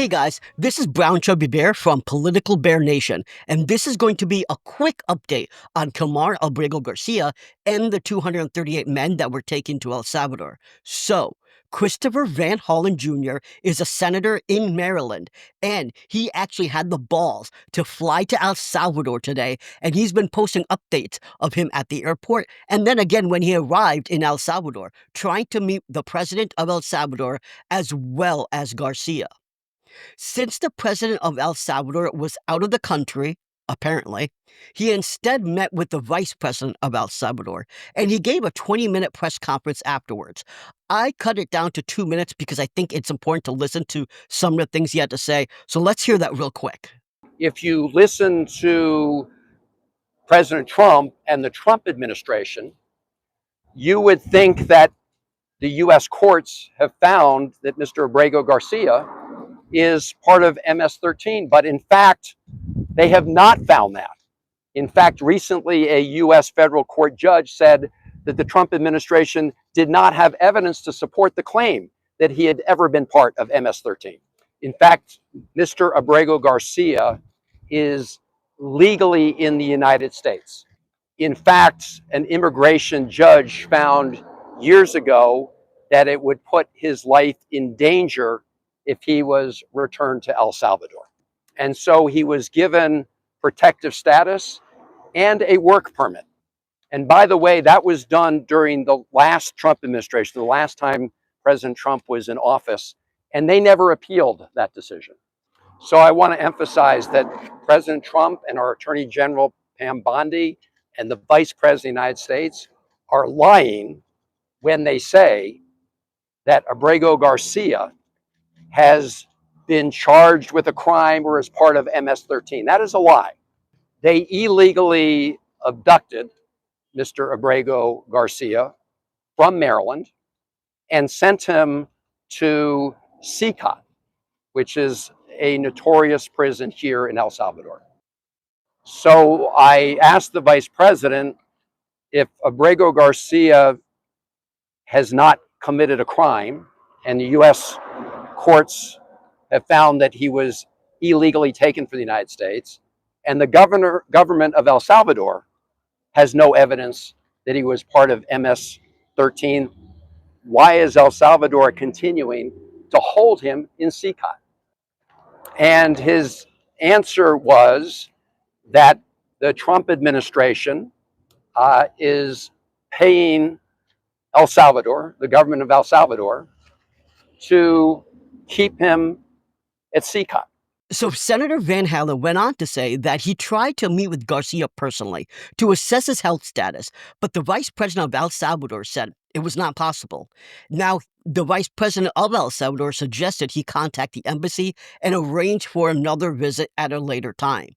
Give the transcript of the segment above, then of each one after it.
Hey guys, this is Brown Chubby Bear from Political Bear Nation, and this is going to be a quick update on Kilmar Abrego Garcia and the 238 men that were taken to El Salvador. So, Christopher Van Hollen Jr. is a senator in Maryland, and he actually had the balls to fly to El Salvador today, and he's been posting updates of him at the airport, and then again when he arrived in El Salvador, trying to meet the president of El Salvador as well as Garcia. Since the president of El Salvador was out of the country, apparently, he instead met with the vice president of El Salvador, and he gave a 20-minute press conference afterwards. I cut it down to 2 minutes because I think it's important to listen to some of the things he had to say. So let's hear that real quick. If you listen to President Trump and the Trump administration, you would think that the U.S. courts have found that Mr. Abrego Garcia is part of MS-13, but in fact, they have not found that. In fact, recently a U.S. federal court judge said that the Trump administration did not have evidence to support the claim that he had ever been part of MS-13. In fact, Mr. Abrego Garcia is legally in the United States. In fact, an immigration judge found years ago that it would put his life in danger if he was returned to El Salvador. And so he was given protective status and a work permit. And by the way, that was done during the last Trump administration, the last time President Trump was in office, and they never appealed that decision. So I want to emphasize that President Trump and our Attorney General, Pam Bondi, and the Vice President of the United States are lying when they say that Abrego Garcia has been charged with a crime or is part of MS-13. That is a lie. They illegally abducted Mr. Abrego Garcia from Maryland and sent him to CCOT, which is a notorious prison here in El Salvador. So I asked the Vice President if Abrego Garcia has not committed a crime and the U.S. courts have found that he was illegally taken from the United States, and the government of El Salvador has no evidence that he was part of MS-13. Why is El Salvador continuing to hold him in CCOT? And his answer was that the Trump administration is paying El Salvador, the government of El Salvador, to keep him at CCOT. So Senator Van Hollen went on to say that he tried to meet with Garcia personally to assess his health status, but the vice president of El Salvador said it was not possible. Now, the vice president of El Salvador suggested he contact the embassy and arrange for another visit at a later time.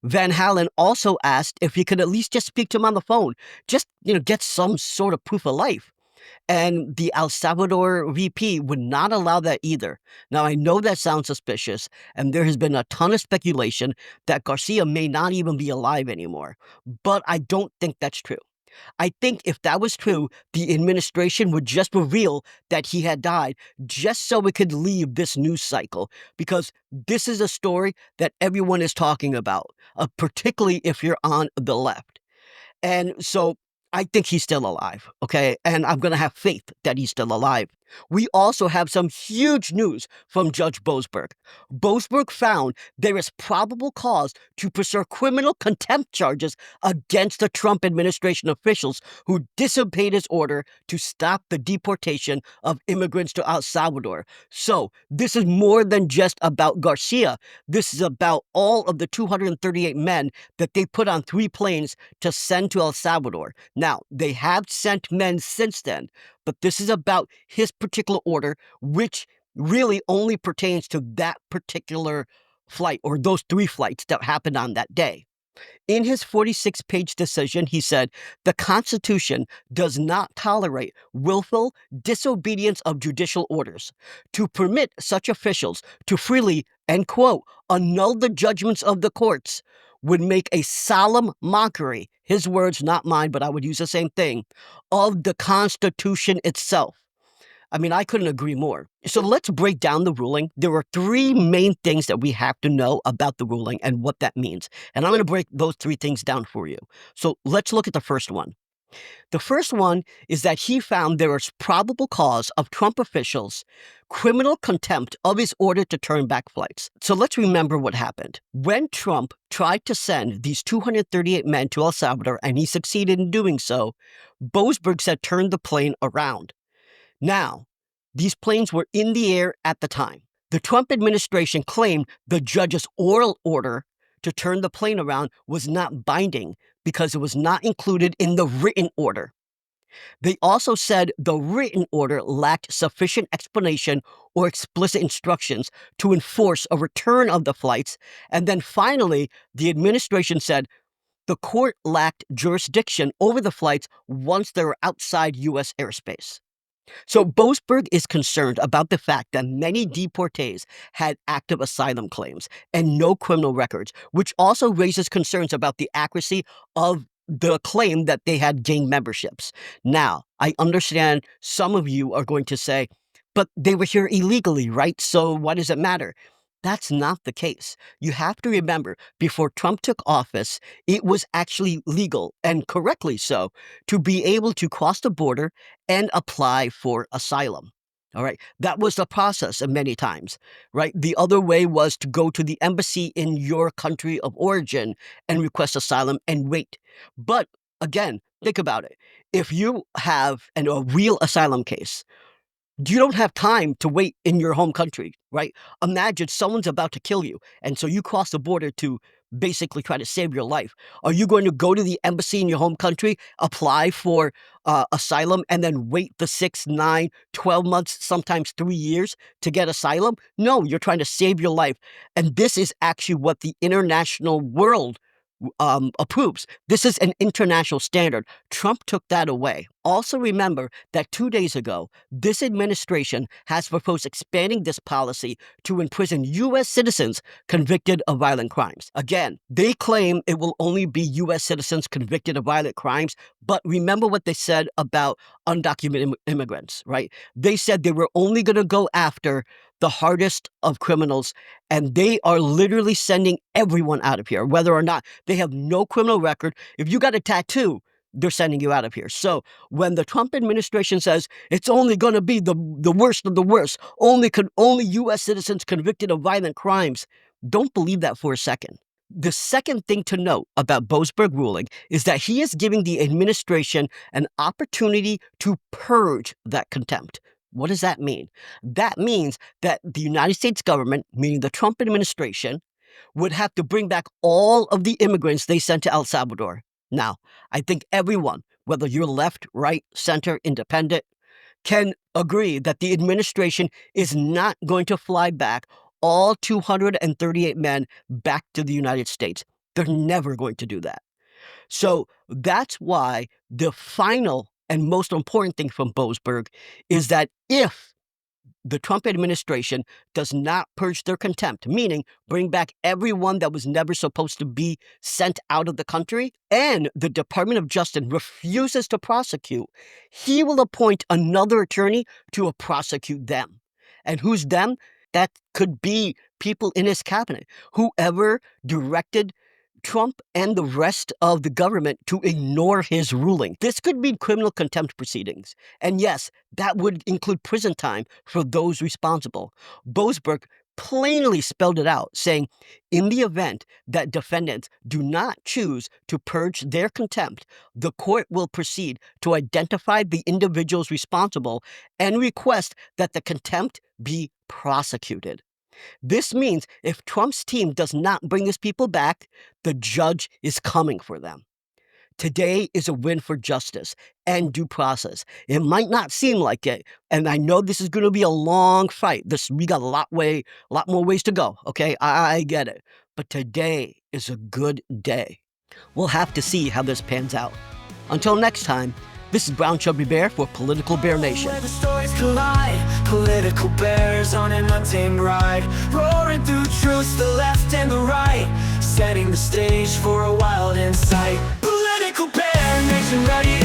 Van Hollen also asked if he could at least just speak to him on the phone, just, get some sort of proof of life. And the El Salvador VP would not allow that either. Now, I know that sounds suspicious, and there has been a ton of speculation that Garcia may not even be alive anymore. But I don't think that's true. I think if that was true, the administration would just reveal that he had died just so we could leave this news cycle, because this is a story that everyone is talking about, particularly if you're on the left. And so I think he's still alive, okay? And I'm going to have faith that he's still alive. We also have some huge news from Judge Boasberg. Boasberg found there is probable cause to pursue criminal contempt charges against the Trump administration officials who disobeyed his order to stop the deportation of immigrants to El Salvador. So this is more than just about Garcia. This is about all of the 238 men that they put on 3 planes to send to El Salvador. Now, they have sent men since then, but this is about his particular order, which really only pertains to that particular flight or those 3 flights that happened on that day. In his 46-page decision, he said, the Constitution does not tolerate willful disobedience of judicial orders. To permit such officials to freely, end quote, annul the judgments of the courts would make a solemn mockery, his words, not mine, but I would use the same thing, of the Constitution itself. I mean, I couldn't agree more. So let's break down the ruling. There are three main things that we have to know about the ruling and what that means. And I'm going to break those three things down for you. So let's look at the first one. The first one is that he found there is probable cause of Trump officials' criminal contempt of his order to turn back flights. So let's remember what happened. When Trump tried to send these 238 men to El Salvador, and he succeeded in doing so, Boasberg said turn the plane around. Now, these planes were in the air at the time. The Trump administration claimed the judge's oral order to turn the plane around was not binding because it was not included in the written order. They also said the written order lacked sufficient explanation or explicit instructions to enforce a return of the flights. And then finally, the administration said the court lacked jurisdiction over the flights once they were outside U.S. airspace. So Boasberg is concerned about the fact that many deportees had active asylum claims and no criminal records, which also raises concerns about the accuracy of the claim that they had gained memberships. Now, I understand some of you are going to say, but they were here illegally, right? So what does it matter? That's not the case. You have to remember, before Trump took office, it was actually legal, and correctly so, to be able to cross the border and apply for asylum. All right. That was the process many times, right? The other way was to go to the embassy in your country of origin and request asylum and wait. But again, think about it. If you have a real asylum case, you don't have time to wait in your home country, right? Imagine someone's about to kill you, and so you cross the border to basically try to save your life. Are you going to go to the embassy in your home country, apply for asylum, and then wait the 6, 9, 12 months, sometimes 3 years to get asylum? No, you're trying to save your life. And this is actually what the international world approves. This is an international standard. Trump took that away. Also remember that 2 days ago, this administration has proposed expanding this policy to imprison U.S. citizens convicted of violent crimes. Again, they claim it will only be U.S. citizens convicted of violent crimes, but remember what they said about undocumented immigrants, right? They said they were only going to go after the hardest of criminals, and they are literally sending everyone out of here, whether or not they have no criminal record. If you got a tattoo, they're sending you out of here. So when the Trump administration says it's only going to be the worst of the worst, only U.S. citizens convicted of violent crimes, don't believe that for a second. The second thing to note about Boasberg ruling is that he is giving the administration an opportunity to purge that contempt. What does that mean? That means that the United States government, meaning the Trump administration, would have to bring back all of the immigrants they sent to El Salvador. Now, I think everyone, whether you're left, right, center, independent, can agree that the administration is not going to fly back all 238 men back to the United States. They're never going to do that. So that's why the final and most important thing from Boasberg is that if the Trump administration does not purge their contempt, meaning bring back everyone that was never supposed to be sent out of the country, and the Department of Justice refuses to prosecute, he will appoint another attorney to prosecute them. And who's them? That could be people in his cabinet, whoever directed Trump and the rest of the government to ignore his ruling. This could mean criminal contempt proceedings. And yes, that would include prison time for those responsible. Boasberg plainly spelled it out, saying, in the event that defendants do not choose to purge their contempt, the court will proceed to identify the individuals responsible and request that the contempt be prosecuted. This means if Trump's team does not bring his people back, the judge is coming for them. Today is a win for justice and due process. It might not seem like it, and I know this is going to be a long fight. We got a lot more ways to go, okay? I get it. But today is a good day. We'll have to see how this pans out. Until next time, this is Brown Chubby Bear for Political Bear Nation. Where the stories collide, political bears on an untamed ride, roaring through truths, the left and the right, setting the stage for a wild insight. Political Bear Nation ready